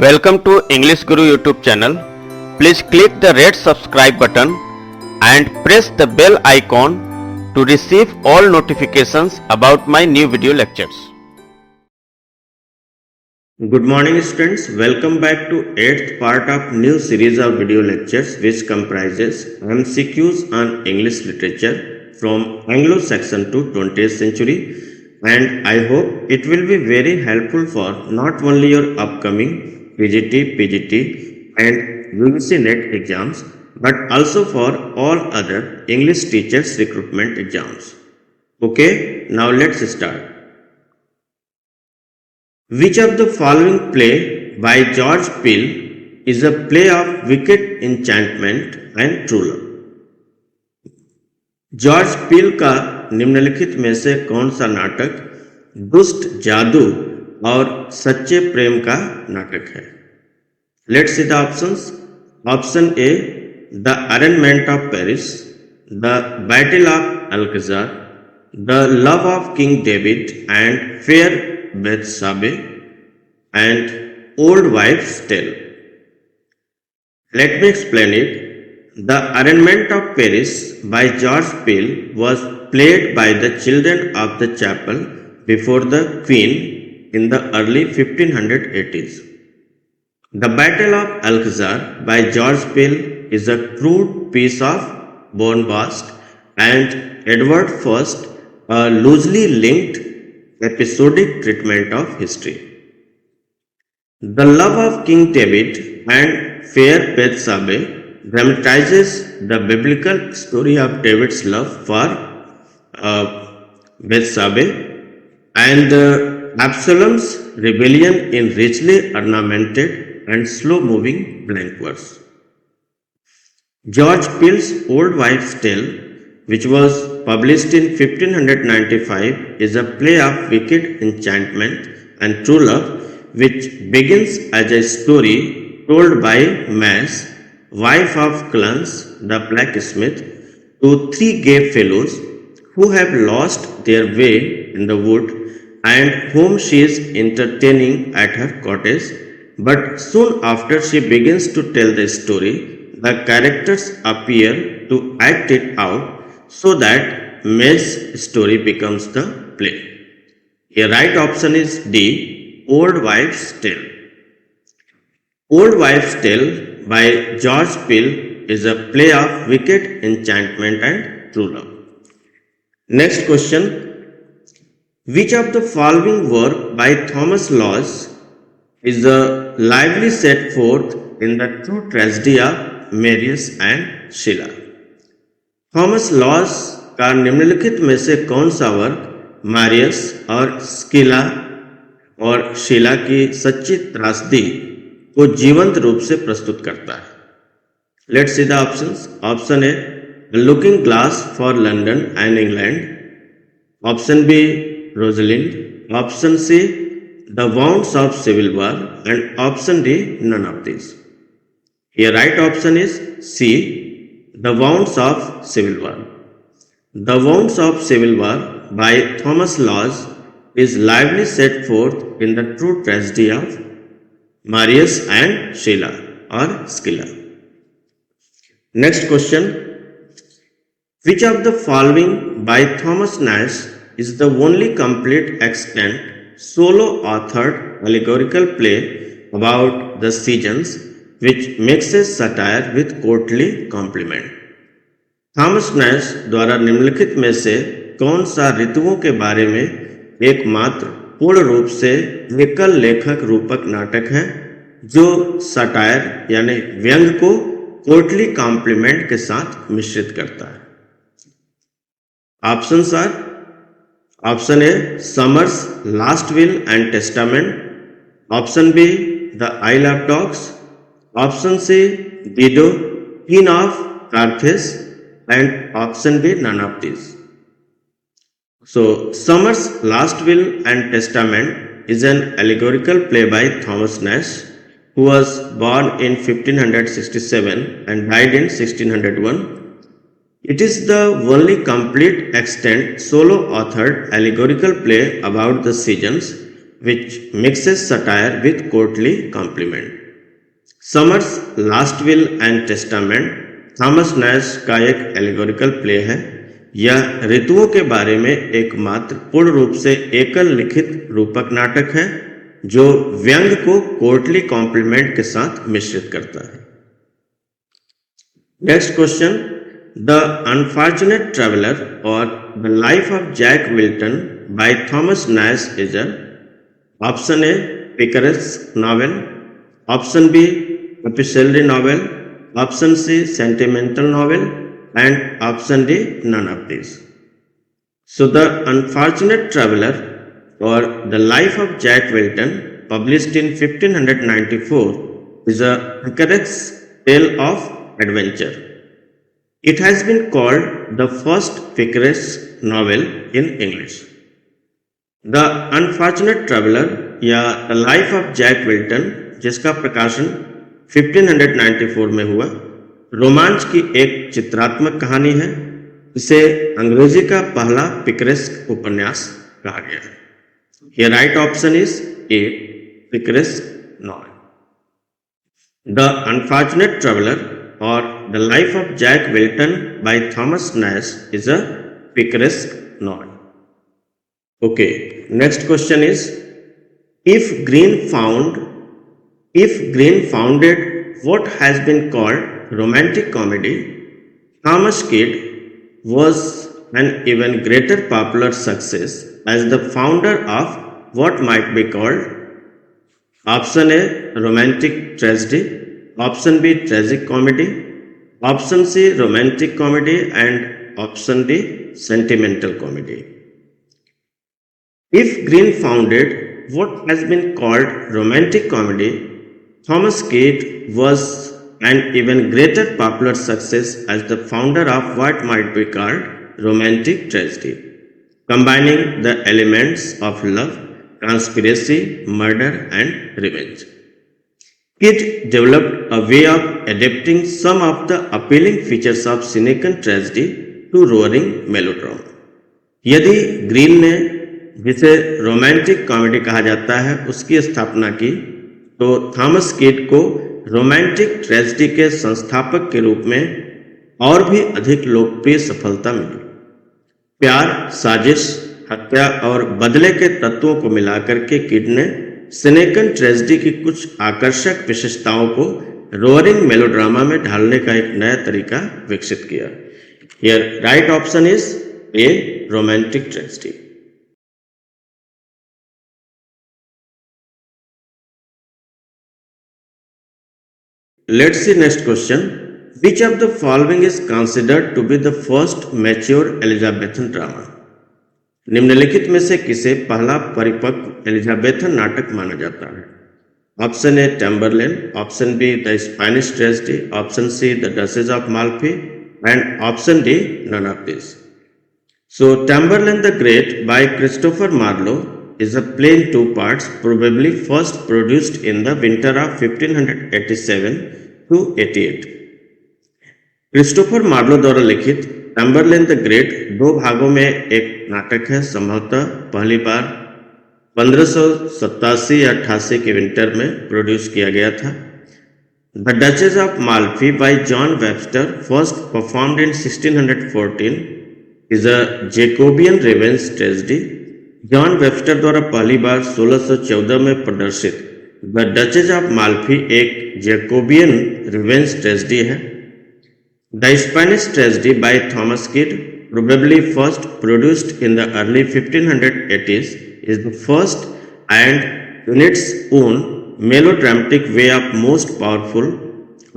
Welcome to English Guru YouTube channel. Please click the red subscribe button and press the bell icon to receive all notifications about my new video lectures. Good morning students, welcome back to 8th part of new series of video lectures which comprises MCQs on English literature from Anglo-Saxon to 20th century, and I hope it will be very helpful for not only your upcoming PGT and UGC NET exams but also for all other English teachers recruitment exams. Okay, now let's start. Which of the following play by George Peele is a play of wicked enchantment and true love? George Peele का निम्नलिखित में से कौन सा नाटक दुष्ट जादू और सच्चे प्रेम का नाटक है? Let's see the options. Option A the arrangement of Paris, the battle of Alcazar, the love of king David and fair Bethsabe and old wives' tale. Let me explain it. The Arraignment of Paris by George Peele was played by the children of the chapel before the Queen in the early 1580s. The Battle of Alcazar by George Peele is a crude piece of bombast and Edward I, a loosely linked episodic treatment of history. The Love of King David and Fair Bethsabe dramatizes the biblical story of David's love for Bethsabe and Absalom's rebellion in richly ornamented and slow-moving blank verse. George Peele's Old Wives' Tale, which was published in 1595, is a play of wicked enchantment and true love, which begins as a story told by Mass, wife of Clarence the blacksmith, to three gay fellows who have lost their way in the wood and whom she is entertaining at her cottage. But soon after she begins to tell the story, the characters appear to act it out so that May's story becomes the play. A right option is D. Old Wives' Tale. Old Wives' Tale by George Peele is a play of wicked enchantment and true love. Next question. Which of the following work by Thomas Lodge is a lively set forth in the true tragedy of Marius and Sheila? Thomas Lodge का निम्नलिखित में से कौन सा work Marius और स्किला और शीला की सच्ची त्रासदी को जीवंत रूप से प्रस्तुत करता है? Let's see the options. Option A looking glass for London and England, option B Rosalind, option C the wounds of civil war and option D none of this. ये right option is C, the wounds of civil war. The wounds of civil war by Thomas Lodge is lively set forth in the true tragedy of Marius and Sheila or Scylla. Next question. Which of the following by Thomas Nash is the only complete extant solo authored allegorical play about the seasons which mixes satire with courtly compliment? Thomas Nash द्वारा निम्नलिखित में से कौन सा ऋतुओं के बारे में एकमात्र पूर्ण रूप से एकल लेखक रूपक नाटक है जो सटायर यानी व्यंग को कोर्टली कॉम्प्लीमेंट के साथ मिश्रित करता है? Options are. Option A Summer's last will and testament, option B the isle of dogs, option C Dido queen of Carthage and option D none of this. So, Summer's Last Will and Testament is an allegorical play by Thomas Nash, who was born in 1567 and died in 1601. It is the only complete extant solo authored allegorical play about the seasons which mixes satire with courtly compliment. Summers last will and testament Thomas Nash का एक allegorical play है। यह ऋतुओं के बारे में एकमात्र पूर्ण रूप से एकल लिखित रूपक नाटक है जो व्यंग को कोर्टली कॉम्प्लीमेंट के साथ मिश्रित करता है। Next question, the unfortunate traveller or the life of Jack Wilton by Thomas Nashe is a option A picaresque novel, option B episalary novel, option C sentimental novel, and option D none of these. So the Unfortunate Traveler or the Life of Jack Wilton, published in 1594, is a picaresque tale of adventure. It has been called the first picaresque novel in English. The Unfortunate Traveler या The Life of Jack Wilton, जिसका प्रकाशन 1594 में हुआ, रोमांच की एक चित्रात्मक कहानी है। इसे अंग्रेजी का पहला पिकरेस्क उपन्यास कहा गया है। Here right option is A, picaresque novel. The Unfortunate Traveler or The Life of Jack Wilton by Thomas Naish is a picaresque novel. Okay, next question is, if Green founded what has been called romantic comedy, Thomas Kidd was an even greater popular success as the founder of what might be called option A romantic tragedy, option B tragic comedy, option C romantic comedy, and option D sentimental comedy. If Green founded what has been called romantic comedy, Thomas Kidd was an even greater popular success as the founder of what might be called romantic tragedy, combining the elements of love, conspiracy, murder, and revenge. Kidd developed a way of adapting some of the appealing features of cynical tragedy to roaring melodrama. यदि green ने, जिसे romantic comedy कहा जाता है, उसकी स्थापना की, तो थॉमस किड को रोमांटिक ट्रेजेडी के संस्थापक के रूप में और भी अधिक लोकप्रिय सफलता मिली। प्यार, साजिश, हत्या और बदले के तत्वों को मिलाकर के किड ने सिनेकन ट्रेजेडी की कुछ आकर्षक विशेषताओं को रोअरिंग मेलोड्रामा में ढालने का एक नया तरीका विकसित किया। Here right option is A romantic tragedy. Let's see next question. Which of the following is considered to be the first mature Elizabethan drama? निम्नलिखित में से किसे पहला परिपक्व एलिजाबेथन नाटक माना जाता है? Option A Tamburlaine, option B the Spanish tragedy, option C the duchess of Malfi, and option D none of this. So Tamburlaine the Great by Christopher Marlowe is a play in two parts, probably first produced in the winter of 1587 to 88. Christopher Marlowe द्वारा लिखित टैम्बरलेन the great दो भागों में एक नाटक है, संभवतः पहली बार 1587 या 88 के विंटर में प्रोड्यूस किया गया था. The duchess of Malfi bye John Webster, first performed in 1614, is a Jacobian revenge tragedy. John Webster द्वारा पहली बार 1614 में प्रदर्शित द डचेस ऑफ माल्फी एक जेकोबियन रिवेंज ट्रेजेडी है. The Spanish tragedy by Thomas kid, probably first produced in the early 1580s, is the first and in its own melodramatic way of most powerful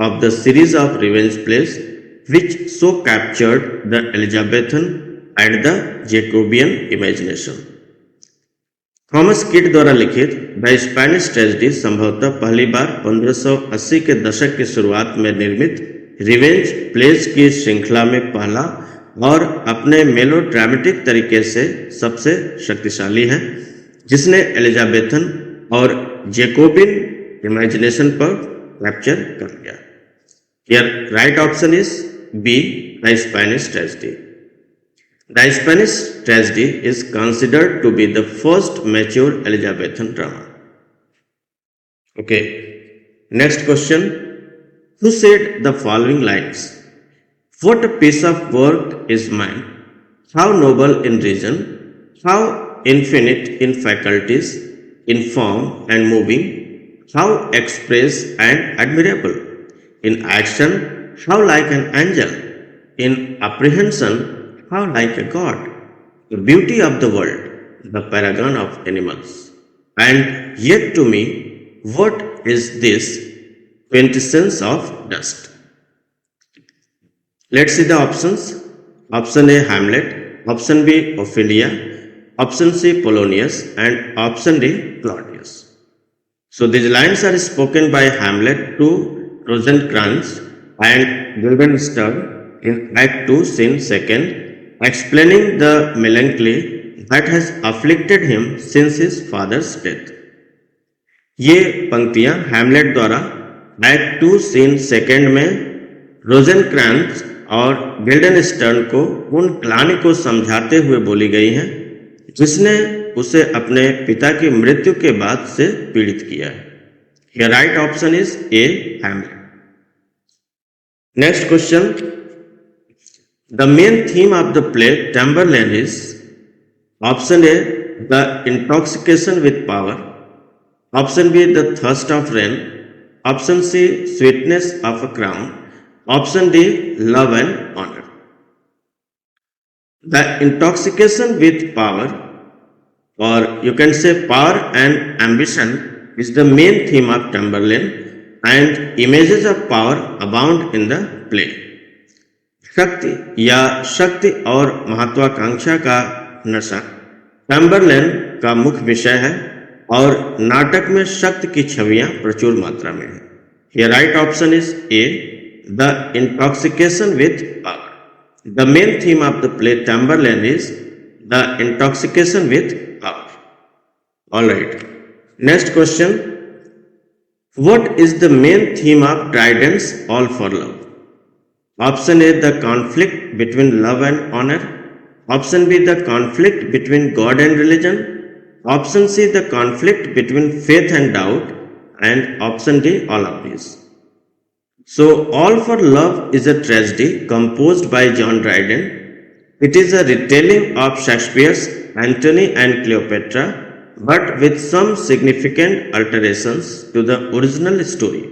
of the series of revenge plays which so captured the Elizabethan and the Jacobean imagination. Thomas kid द्वारा लिखित the Spanish tragedy संभवतः पहली बार 1580 के दशक की शुरुआत में निर्मित रिवेंज प्लेज की श्रृंखला में पहला और अपने मेलोड्रामेटिक तरीके से सबसे शक्तिशाली है, जिसने एलिजाबेथन और जेकोबिन इमेजिनेशन पर कैप्चर कर लिया. Here right option is B the Spanish tragedy. The Spanish tragedy is considered to be the first mature Elizabethan drama. Okay, next question. Who said the following lines? What a piece of work is mine, how noble in reason, how infinite in faculties, in form and moving, how express and admirable, in action, how like an angel, in apprehension, how like a god, the beauty of the world, the paragon of animals. And yet to me, what is this quintessence of dust? Let's see the options. Option A Hamlet, option B Ophelia, option C Polonius, and option D Claudius. So these lines are spoken by Hamlet to Rosencrantz and Guildenstern in Act 2, Scene 2nd, explaining the melancholy that has afflicted him since his father's death. ये पंक्तियां Hamlet द्वारा act 2 scene 2 में रोजेनक्रांत्स और गिल्डनस्टर्न को उन ग्लानि को समझाते हुए बोली गई हैं जिसने उसे अपने पिता की मृत्यु के बाद से पीड़ित किया है. Your right option is A. Hamlet. Next question. The main theme of the play Tamburlaine is option A. The intoxication with power. Option B. The thirst of rain. Option C. Sweetness of a crown. Option D. Love and honor. The intoxication with power, or you can say power and ambition, is the main theme of Tamburlaine, and images of power abound in the play. शक्ति या शक्ति और महत्वाकांक्षा का नशा टैम्बरलेन का मुख्य विषय है और नाटक में शक्ति की छवियां प्रचुर मात्रा में है. Your right option is A. The intoxication with power. The main theme of the play Tamburlaine is the intoxication with power. Alright. Next question. What is the main theme of Dryden's All for Love? Option A. The conflict between love and honor. Option B. The conflict between God and religion. Option C. The conflict between faith and doubt. And option D. All of these. So, All for Love is a tragedy composed by John Dryden. It is a retelling of Shakespeare's Antony and Cleopatra, but with some significant alterations to the original story.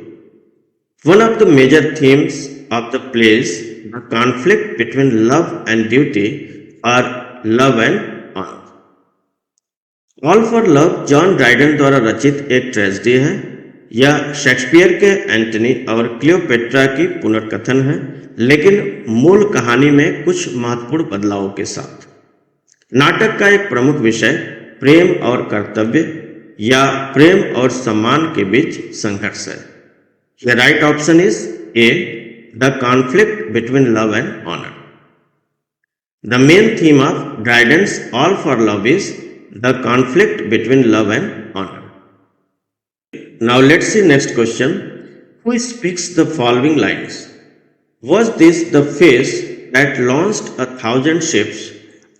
One of the major themes of the play is the conflict between love and duty, or love and honor. All for Love John Dryden द्वारा रचित एक tragedy है. यह Shakespeare के Antony और Cleopatra की पुनर्कथन है, लेकिन मूल कहानी में कुछ महत्वपूर्ण बदलावों के साथ. नाटक का एक प्रमुख विषय प्रेम और कर्तव्य या प्रेम और सम्मान के बीच संघर्ष है. The right option is A. The conflict between love and honor. The main theme of Dryden's All for Love is the conflict between love and honor. Now let's see next question. Who speaks the following lines? Was this the face that launched 1,000 ships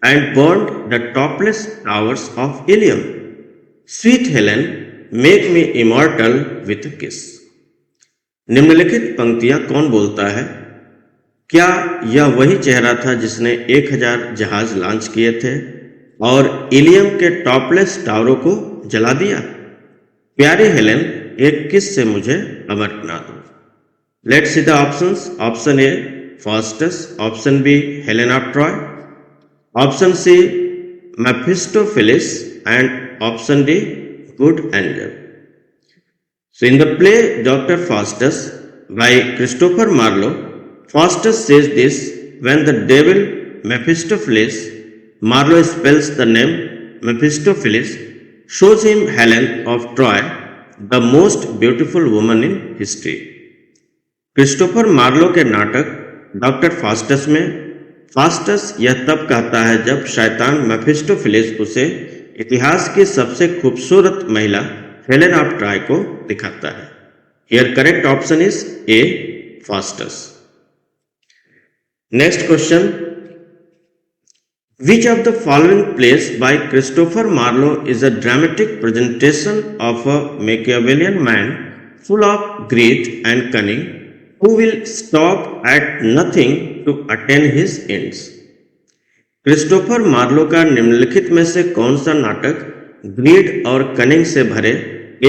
and burned the topless towers of Ilium? Sweet Helen, make me immortal with a kiss. निम्नलिखित पंक्तियां कौन बोलता है? क्या यह वही चेहरा था जिसने 1000 जहाज लॉन्च किए थे और इलियम के टॉपलेस टावरों को जला दिया? प्यारी हेलेन, एक किस से मुझे अमर बना दो. Let's see the options. Option A Faustus, option B Helen of Troy, option C Mephistopheles and option D good angel. So in the play Dr. Faustus by Christopher Marlowe, Faustus says this when the devil Mephistopheles, Marlowe spells the name Mephistopheles, shows him Helen of Troy, the most beautiful woman in history. Christopher Marlowe के नाटक doctor Faustus में Faustus यह तब कहता है जब शैतान मेफिस्टोफेलिस उसे इतिहास की सबसे खूबसूरत महिला हेलेन ऑफ ट्रॉय को दिखाता है. Here correct option is A Faustus. Next question. Which of the following plays by Christopher Marlowe is a dramatic presentation of a Machiavellian man full of greed and cunning who will stop at nothing to attain his ends? Christopher Marlowe का निम्नलिखित में से कौन सा नाटक grid और cunning से भरे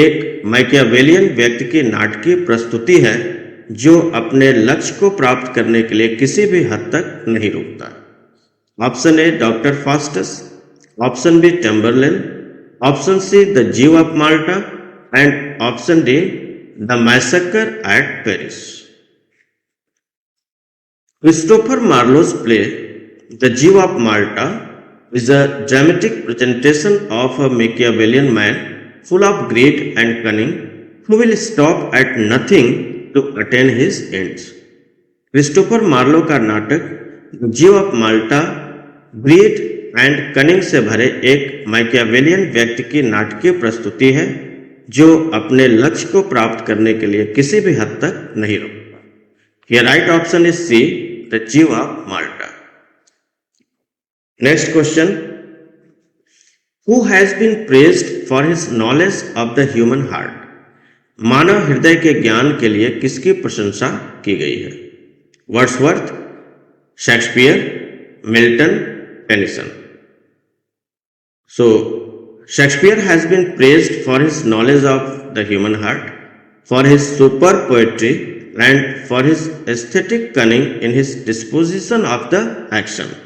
एक मैकियावेलियन व्यक्ति की नाटकीय प्रस्तुति है जो अपने लक्ष्य को प्राप्त करने के लिए किसी भी हद तक नहीं रुकता? Option A doctor Faustus, option B Tamburlaine, option C the Jew of Malta and option D the massacre at Paris. Christopher Marlowe's play The Jew of Malta is a dramatic presentation of a Machiavellian man full of greed and cunning who will stop at nothing to attain his ends. Christopher Marlowe का नाटक the Jew of Malta greed and cunning से भरे एक Machiavellian व्यक्ति की नाटकीय प्रस्तुति है जो अपने लक्ष्य को प्राप्त करने के लिए किसी भी हद तक नहीं रुकता। Your right option is C, the Jew of Malta. Next question. Who has been praised for his knowledge of the human heart? मानव हृदय के ज्ञान के लिए किसकी प्रशंसा की गई है? Wordsworth, Shakespeare, Milton, Tennyson. So, Shakespeare has been praised for his knowledge of the human heart, for his superb poetry, and for his aesthetic cunning in his disposition of the action.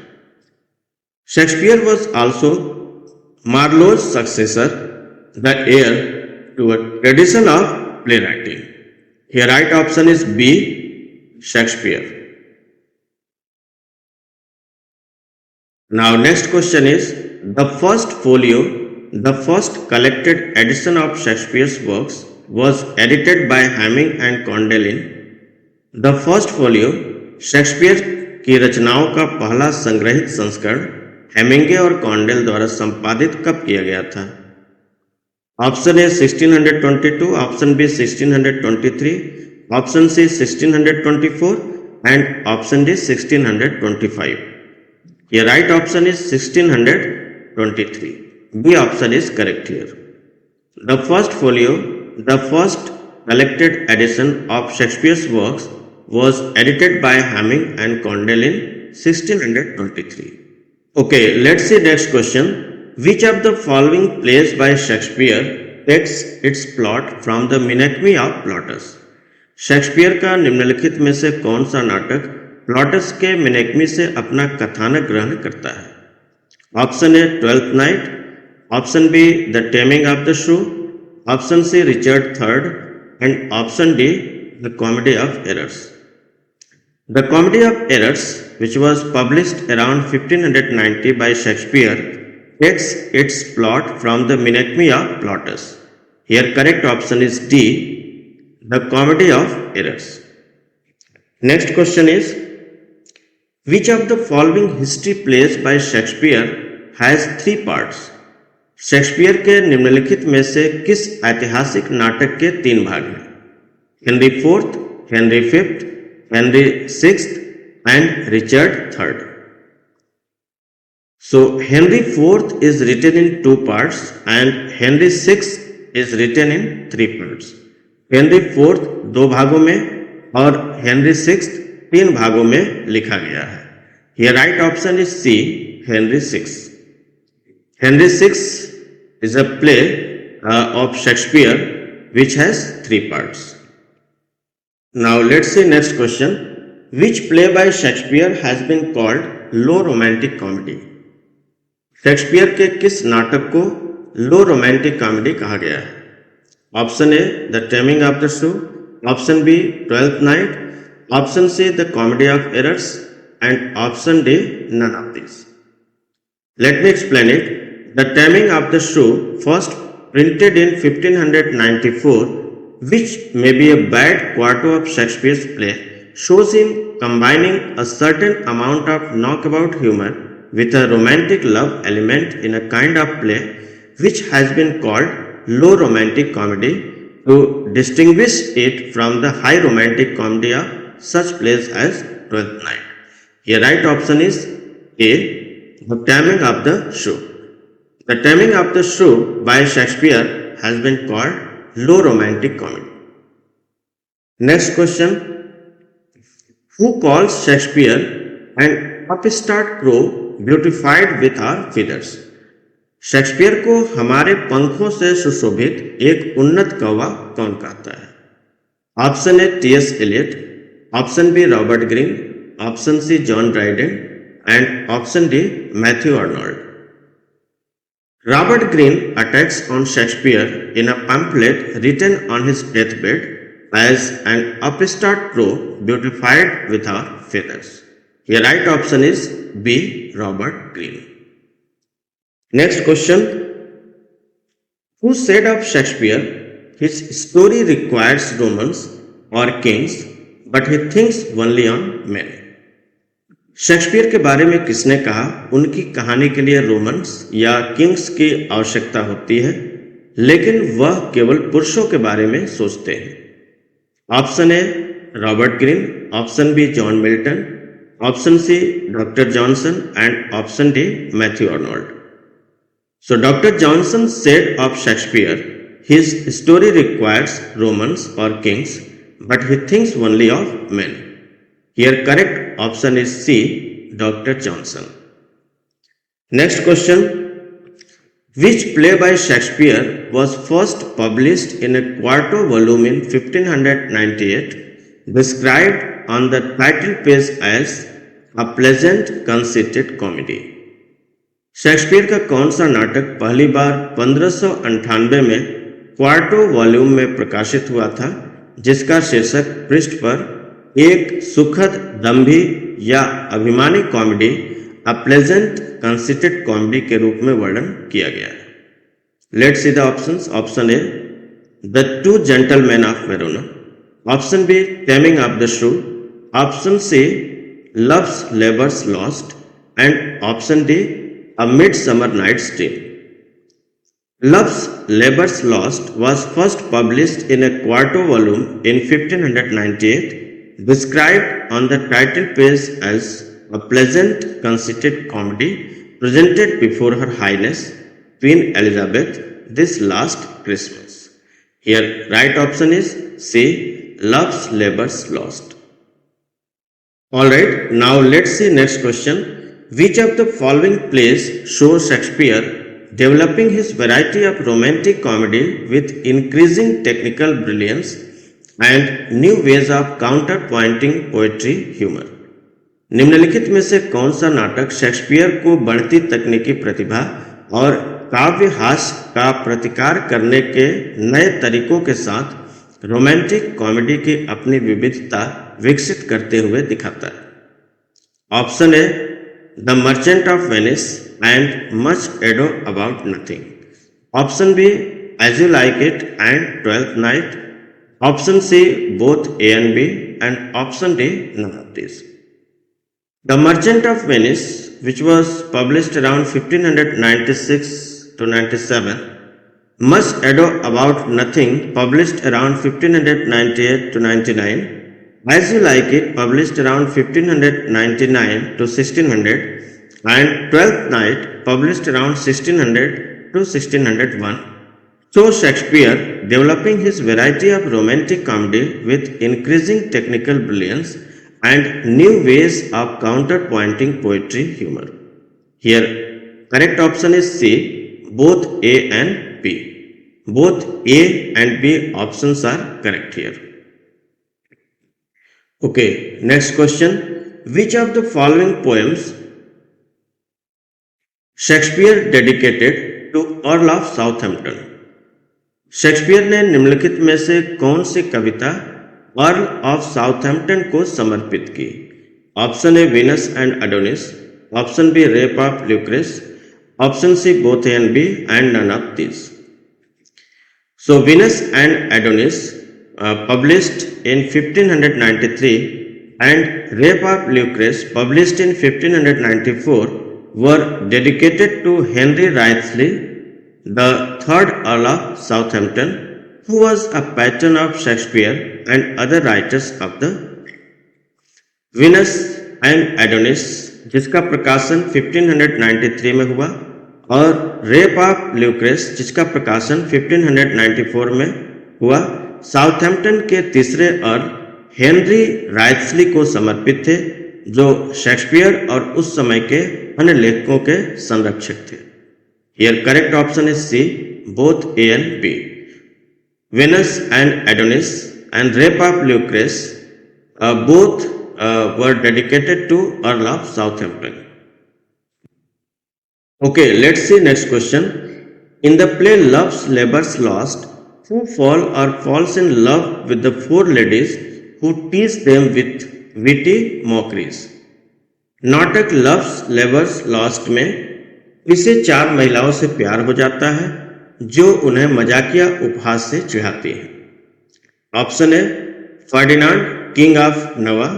Shakespeare was also Marlowe's successor, the heir to a tradition of playwriting. Your right option is B, Shakespeare. Now next question is, the first folio, the first collected edition of Shakespeare's works was edited by Hamming and Condellin. The first folio, Shakespeare की रचनाओं का पहला संग्रहित संस्करण हेमिंगे और Condell द्वारा संपादित कब किया गया था? Option A 1622, option B 1623, option C 1624 and option D 1625. Your right option is 1623. B option is correct here. The first folio, the first collected edition of Shakespeare's works was edited by Hamming and Condell in 1623. Okay, let's see next question. Which of the following plays by Shakespeare takes its plot from the Menechmi of Plautus? Shakespeare का निम्नलिखित में से कौन सा नाटक Plautus के मिनेक्मी से अपना कथानक ग्रहण करता है? Option A Twelfth Night, option B the Taming of the Shrew, option C Richard Third and option D the Comedy of Errors. The Comedy of Errors, which was published around 1590 by Shakespeare, takes its plot from the Menechmi of Plautus. Here correct option is D, the comedy of errors. Next question is, which of the following history plays by Shakespeare has 3 parts? Shakespeare के निम्नलिखित में से किस ऐतिहासिक नाटक के 3 भाग हैं? Henry fourth, Henry fifth, Henry sixth and Richard III. So Henry IV is written in 2 parts and Henry VI is written in 3 parts. Henry IV 2 भागों में और Henry VI 3 भागों में लिखा गया है. Here right option is C, Henry VI. Henry VI is a play of Shakespeare which has 3 parts. Now let's see next question. Which play by Shakespeare has been called low romantic comedy? Shakespeare के किस नाटक को लो romantic comedy कहा गया है? Option A the Taming of the Shrew, option B Twelfth Night, option C the Comedy of Errors and option D none of this. Let me explain it. The Taming of the Shrew, first printed in 1594, which may be a bad quarto of Shakespeare's play, shows him combining a certain amount of knockabout humor with a romantic love element in a kind of play which has been called low romantic comedy to distinguish it from the high romantic comedy of such plays as Twelfth Night. Your right option is A, The Taming of the Shrew. The Taming of the Shrew by Shakespeare has been called low romantic comedy. Next question. Who calls Shakespeare an upstart crow beautified with our feathers? Shakespeare को हमारे पंखों से सुशोभित एक उन्नत कौवा कौन कहता है? Option A T S. Eliot, option B Robert Greene, option C John Dryden and option D Matthew Arnold. Robert Greene attacks on Shakespeare in a pamphlet written on his deathbed as an upstart crow beautified with our feathers. The right option is B. Robert Greene. Next question. Who said of Shakespeare, his story requires Romans or kings, but he thinks only on men? Shakespeare के बारे में किसने कहा उनकी कहानी के लिए Romans या किंग्स की आवश्यकता होती है, लेकिन वह केवल पुरुषों के बारे में सोचते हैं? Option A Robert Greene, option B John Milton, option C Doctor Johnson and option D Matthew Arnold. So Dr. Johnson said of Shakespeare, his story requires Romans or kings, but he thinks only of men. Here correct option is C, Dr. Johnson. Next question. Which play by Shakespeare was first published in a quarto volume in 1598, described on the title page as a pleasant conceited comedy? Shakespeare का कौन सा नाटक पहली बार 1598 में quarto volume में प्रकाशित हुआ था, जिसका शीर्षक पृष्ठ पर एक सुखद दंभी या अभिमानी comedy, a pleasant conceited comedy के रूप में वर्णन किया गया है? Let's see the options. Option A the two gentlemen of Verona, option B taming of the shrew, option C love's labour's lost and option D A Midsummer Night's Dream. Love's Labour's Lost was first published in a quarto volume in 1598, described on the title page as a pleasant conceited comedy presented before Her Highness Queen Elizabeth this last Christmas. Here right option is C, Love's Labour's Lost. Alright, now let's see next question. Which of the following plays show Shakespeare developing his variety of romantic comedy with increasing technical brilliance and new ways of counterpointing poetry humor? निम्नलिखित में से कौन सा नाटक Shakespeare को बढ़ती तकनीकी प्रतिभा और काव्य हास्य का प्रतिकार करने के नए तरीकों के साथ रोमांटिक कॉमेडी की अपनी विविधता विकसित करते हुए दिखाता है? Option A The Merchant of Venice and Much Ado About Nothing. Option B, As You Like It and Twelfth Night. Option C, both A and B, and option D, none of these. The Merchant of Venice, which was published around 1596 to 97, Much Ado About Nothing, published around 1598 to 99, As You Like It, published around 1599 to 1600, and Twelfth Night, published around 1600 to 1601, show Shakespeare developing his variety of romantic comedy with increasing technical brilliance and new ways of counterpointing poetry humor. Here, correct option is C, both A and B. Both A and B options are correct here. Okay, next question. Which of the following poems Shakespeare dedicated to Earl of Southampton? Shakespeare ने निम्नलिखित में से कौन सी कविता Earl of Southampton को समर्पित की? Option A Venus and Adonis, option B rape of Lucrece, option C both A and B and none of this. So Venus and Adonis published in 1593 and Rape of Lucrece published in 1594 were dedicated to Henry Wriothesley, the third Earl of Southampton, who was a patron of Shakespeare and other writers of the Venus and Adonis जिसका प्रकाशन 1593 में हुआ, और rape of ल्यूक्रेस जिसका प्रकाशन 1594 में हुआ, Southampton के तीसरे अर्ल हेनरी राइथस्ली को समर्पित थे, जो शेक्सपियर और उस समय के अन्य लेखकों के संरक्षक थे। Here correct option is C, both A and B. Venus and Adonis and Rape of Lucrece both were dedicated to Earl of Southampton. Okay, let's see next question. In the play Love's Labour's Lost, who falls in love with the four ladies who tease them with witty mockeries? नाटक loves labour's lost में इसे चार महिलाओं से प्यार हो जाता है जो उन्हें मजाकिया उपहास से चिढ़ाती हैं। Option A Ferdinand king of Navarre,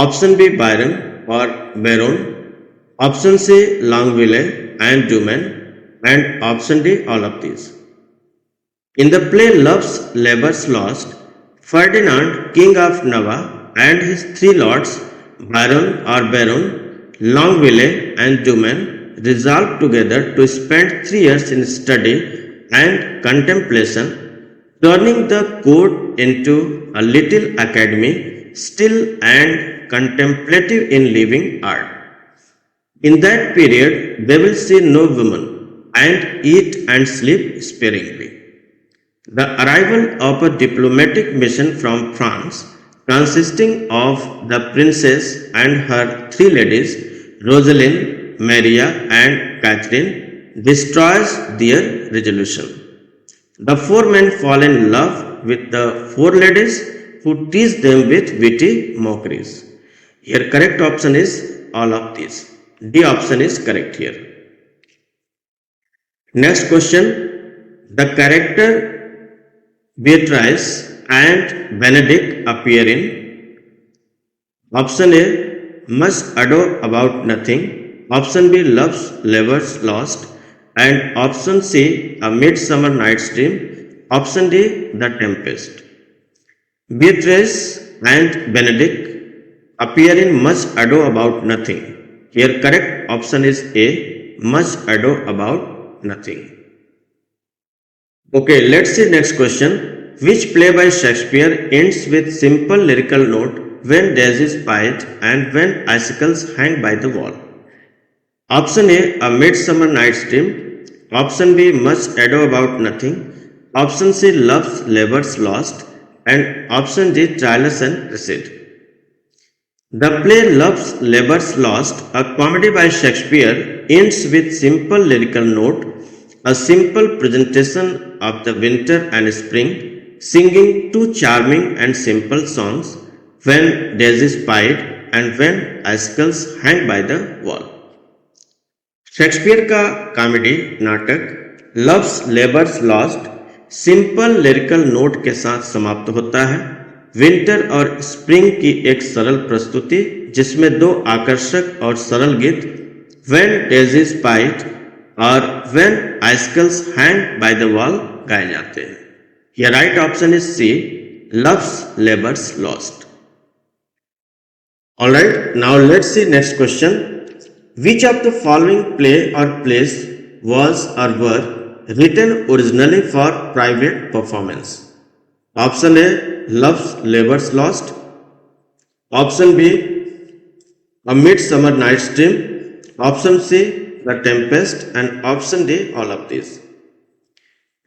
option B Biron or Berowne, option C Longaville and Dumaine, and option D all of these. In the play love's labour's lost, Ferdinand king of Navarre and his three lords Byron or Baron, Longville and Duman resolved together to spend 3 years in study and contemplation, turning the court into a little academy, still and contemplative in living art. In that period, they will see no woman and eat and sleep sparingly. The arrival of a diplomatic mission from France, consisting of the princess and her three ladies, Rosalind, Maria and Catherine, destroys their resolution. The four men fall in love with the four ladies who tease them with witty mockeries. Here correct option is all of these. D option is correct here. Next question. The character Beatrice and Benedict appear in option A Much Ado About Nothing, option B Love's Labour's Lost, and option C A Midsummer Night's Dream, option D The Tempest. Beatrice and Benedict appear in Much Ado About Nothing. Here correct option is A, Much Ado About Nothing. Okay, let's see next question. Which play by Shakespeare ends with simple lyrical note when daisies bite and when icicles hang by the wall? Option A, A Midsummer Night's Dream, option B, Much Ado About Nothing, option C, Love's Labour's Lost, and option D, Troilus and Cressida. The play Love's Labour's Lost, a comedy by Shakespeare, ends with simple lyrical note, a simple presentation of the winter and spring, singing two charming and simple songs, when daisies bite and when icicles hang by the wall. Shakespeare का comedy नाटक loves labour's lost simple lyrical note के साथ समाप्त होता है। Winter और spring की एक सरल प्रस्तुति जिसमें दो आकर्षक और सरल गीत व्हेन डेजीज बाइट और when icicles hang by the wall गाए जाते हैं। Your right option is C, Love's Labour's Lost. Alright, now let's see next question. Which of the following play or plays was or were written originally for private performance? Option A, Love's Labour's Lost, option B, A Midsummer Night's Dream, option C, The Tempest, and option D, all of these.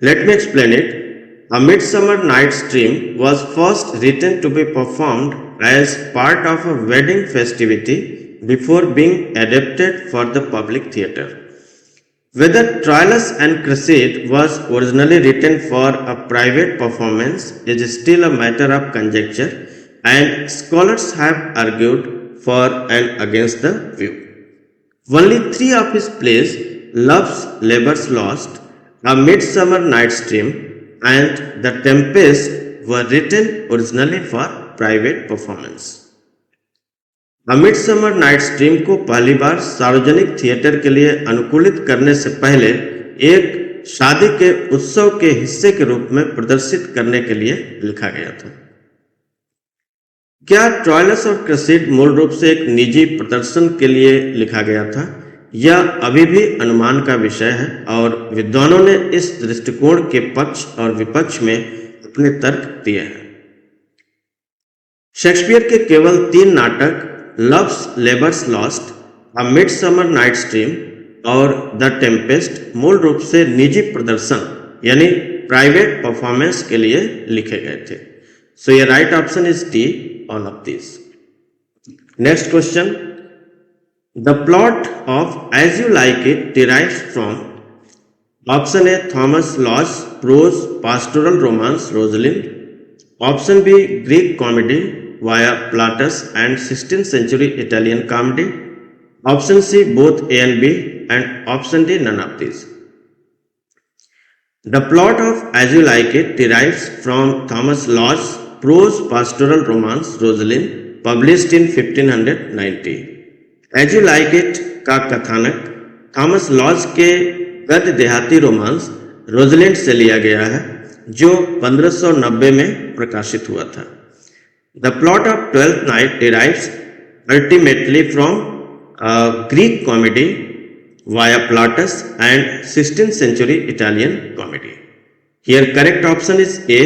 Let me explain it. A Midsummer Night's Dream was first written to be performed as part of a wedding festivity before being adapted for the public theatre. Whether Troilus and Cressida was originally written for a private performance is still a matter of conjecture, and scholars have argued for and against the view. Only three of his plays, Love's Labour's Lost, A Midsummer Night's Dream, and The Tempest, were written originally for private performance. A Midsummer Night's Dream को पहली बार सार्वजनिक theatre के लिए अनुकूलित करने से पहले एक शादी के उत्सव के हिस्से के रूप में प्रदर्शित करने के लिए लिखा गया था। क्या ट्रॉयलस और क्रेसिड मूल रूप से एक निजी प्रदर्शन के लिए लिखा गया था? यह अभी भी अनुमान का विषय है और विद्वानों ने इस दृष्टिकोण के पक्ष और विपक्ष में अपने तर्क दिए हैं। शेक्सपियर के केवल 3 नाटक लव्स लेबर्स लॉस्ट, अ मिडसमर नाइट्स ड्रीम और द टेम्पेस्ट मूल रूप से निजी प्रदर्शन यानी प्राइवेट परफॉर्मेंस के लिए लिखे गए थे। So your right option is D, all of this. Next question, the plot of As you like It derives from option A Thomas Lodge prose pastoral romance Rosalind, option B Greek comedy via Plautus and 16th century Italian comedy, option C both A and B, and option D none of these. The plot of As You Like It derives from Thomas Law's prose pastoral romance Rosalind, published in 1590. As You Like It का कथानक Thomas Lodge के गद्य देहाती romance Rosalind से लिया गया है जो 1590 में प्रकाशित हुआ था। The plot of Twelfth Night derives ultimately from Greek comedy via Plautus and 16th century Italian comedy. Here correct option is A,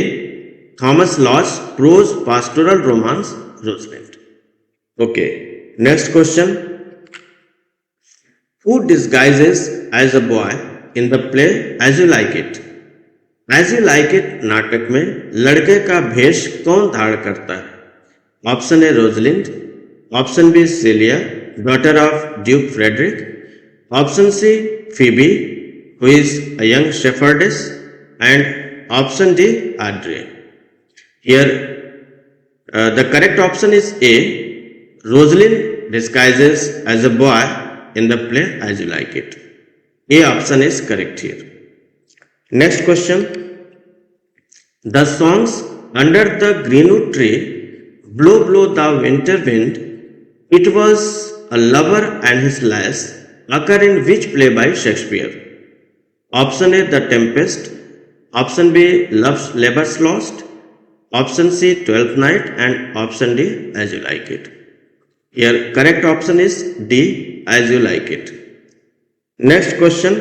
Thomas Law's prose pastoral romance Rosalind. Okay, next question. Who disguises as a boy in the play As You Like It? As You Like It नाटक में लड़के का भेष कौन धारण करता है? Option A Rosalind, option B Celia daughter of duke Frederick, option C Phoebe who is a young shepherdess and option D Audrey. Here the correct option is A, Rosalind disguises as a boy in the play as you like it. A option is correct here. Next question, the songs under the greenwood tree, Blow, blow the winter wind, It was a lover and his lass occur in which play by Shakespeare? Option A, The Tempest, option B, Love's Labour's Lost, option C, Twelfth Night, and option D, As You Like It. Here correct option is D, As You Like It. Next question,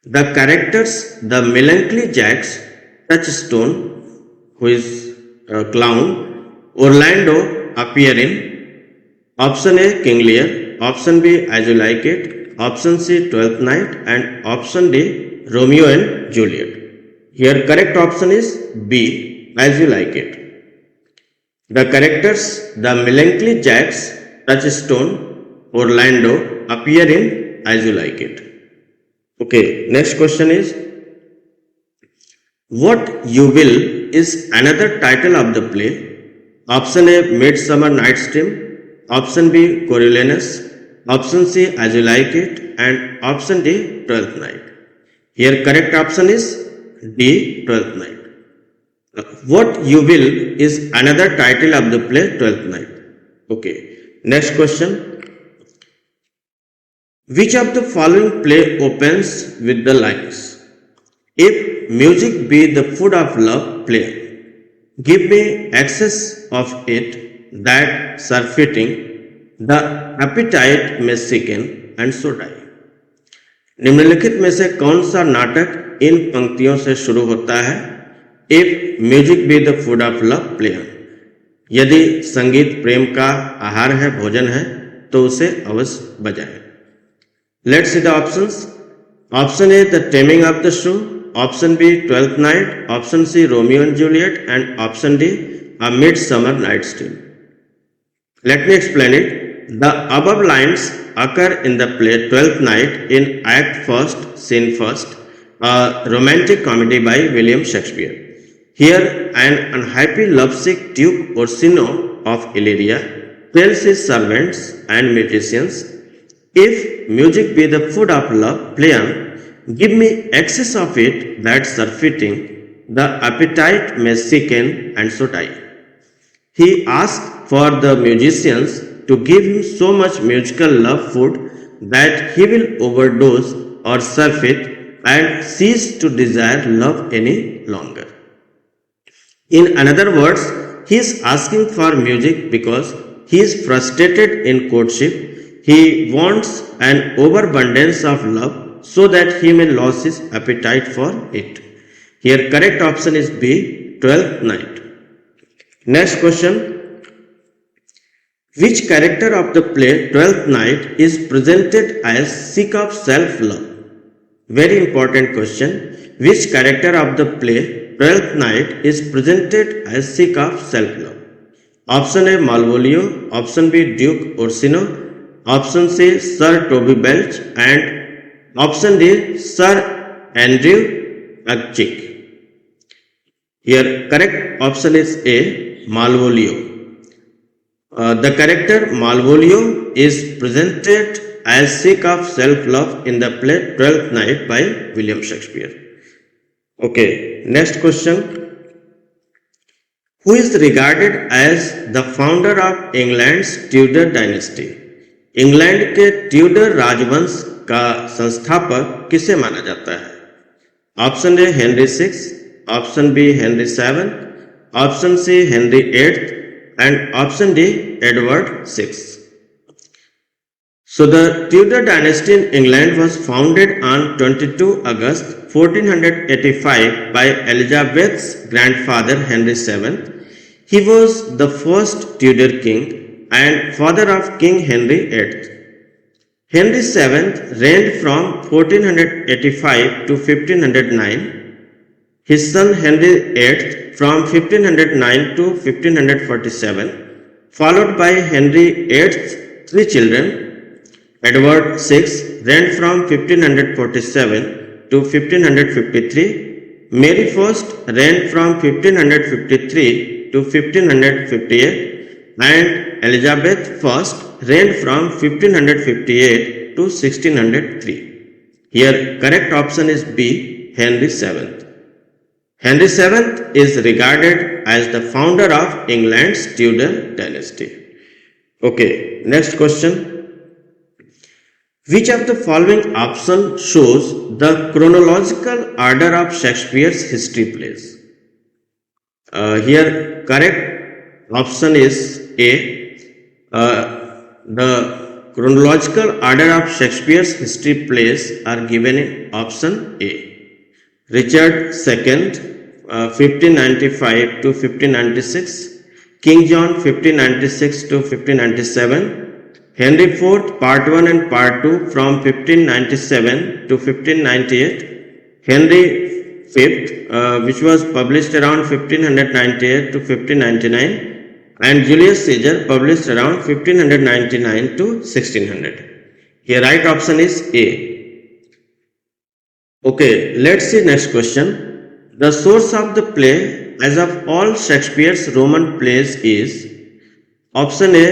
the characters the melancholy Jack's Touchstone, who is clown, Orlando appear in option A King Lear, option B As You Like It, option C Twelfth Night, and option D Romeo and Juliet. Here correct option is B, As You Like It. The characters the melancholy Jack's Touchstone, Orlando appear in As You Like It. Okay, next question is, What You Will is another title of the play. Option A Midsummer Night's Dream, option B Coriolanus, option C As You Like It, and option D Twelfth Night. Here correct option is D, Twelfth Night. What You Will is another title of the play Twelfth Night. Okay, next question, which of the following play opens with the lines, if music be the food of love, play, give me excess of it that surfeiting, the appetite may sicken and so die. निम्नलिखित में से कौन सा नाटक इन पंक्तियों से शुरू होता है? If music be the food of love, play, यदि संगीत प्रेम का आहार है, भोजन है, तो उसे अवश्य बजाएं। Let's see the options. Option A the Taming of the show, option B Twelfth Night, option C Romeo and Juliet, and option D A Midsummer Night's Dream. Let me explain it. The above lines occur in the play Twelfth Night in Act First, Scene First, a romantic comedy by William Shakespeare. Here an unhappy lovesick Duke Orsino of Illyria tells his servants and musicians, if music be the food of love, play on, give me excess of it that surfeiting, the appetite may sicken and so die. He asked for the musicians to give him so much musical love food that he will overdose or surfeit and cease to desire love any longer. In another words, he is asking for music because he is frustrated in courtship. He wants an overabundance of love so that he may lose his appetite for it. Here correct option is B, 12th night. Next question. Which character of the play Twelfth Night is presented as sick of self-love? Very important question. Which character of the play Twelfth Night is presented as sick of self-love? Option A, Malvolio. Option B, Duke Orsino. Option C, Sir Toby Belch. And option D, Sir Andrew Agchick. Here correct option is A, Malvolio. The character Malvolio is presented as sick of self-love in the play Twelfth Night by William Shakespeare. Okay, next question. Who is regarded as the founder of England's Tudor dynasty? England के Tudor राजवंश का संस्थापक किसे माना जाता है? Option A Henry 6, option B Henry 7, option C Henry 8 and option D, Edward VI. So the Tudor dynasty in England was founded on 22 August 1485 by Elizabeth's grandfather Henry VII. He was the first Tudor king and father of King Henry VIII. Henry VII reigned from 1485 to 1509. His son Henry VIII from 1509 to 1547, followed by Henry VIII's three children. Edward VI reigned from 1547 to 1553. Mary I reigned from 1553 to 1558, and Elizabeth I reigned from 1558 to 1603. Here correct option is B, Henry VII. Henry VII is regarded as the founder of England's Tudor dynasty. Okay, next question. Which of the following option shows the chronological order of Shakespeare's history plays? Here correct option is A. The chronological order of Shakespeare's history plays are given in option A. Richard II, 1595 to 1596, King John 1596 to 1597, Henry IV Part 1 and Part 2 from 1597 to 1598, Henry V which was published around 1598 to 1599, and Julius Caesar published around 1599 to 1600. Here right option is A. Okay, let's see next question. The source of the play as of all Shakespeare's Roman plays is option A,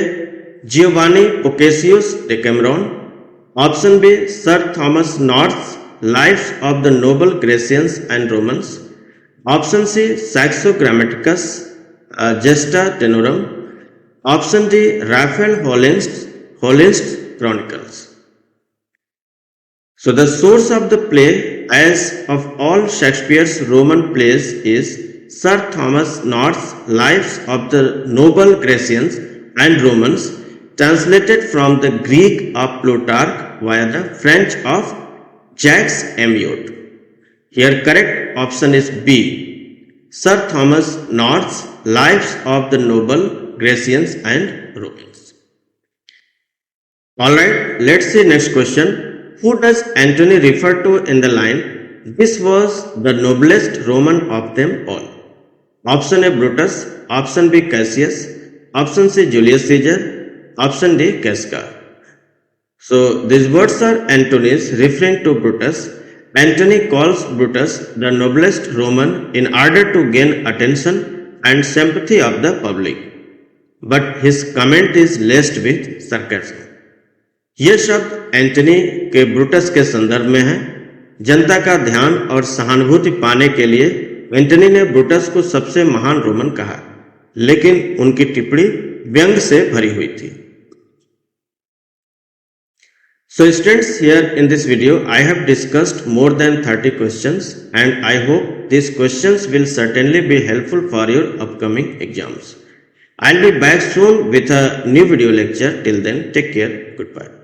Giovanni Boccaccio's Decameron, option B, Sir Thomas North's Lives of the Noble Grecians and Romans, option C, Saxo Grammaticus Gesta Danorum, option D, Raphael Hollin's Chronicles. So the source of the play as of all Shakespeare's Roman plays is Sir Thomas North's Lives of the Noble Grecians and Romans, translated from the Greek of Plutarch via the French of Jacques Amyot. Here correct option is B, Sir Thomas North's Lives of the Noble Grecians and Romans. Alright, let's see next question. Who does Antony refer to in the line, "This was the noblest Roman of them all"? Option A, Brutus. Option B, Cassius. Option C, Julius Caesar. Option D, Casca. So these words are Antony's referring to Brutus. Antony calls Brutus the noblest Roman in order to gain attention and sympathy of the public. But his comment is laced with sarcasm. यह शब्द Antony के Brutus के संदर्भ में है। जनता का ध्यान और सहानुभूति पाने के लिए एंटनी ने ब्रूटस को सबसे महान रोमन कहा, लेकिन उनकी टिप्पणी व्यंग से भरी हुई थी। So students, here in this video I have discussed more than 30 questions and I hope these questions will certainly be helpful for your upcoming exams. I'll be back soon with a new video lecture. Till then, take care. Goodbye.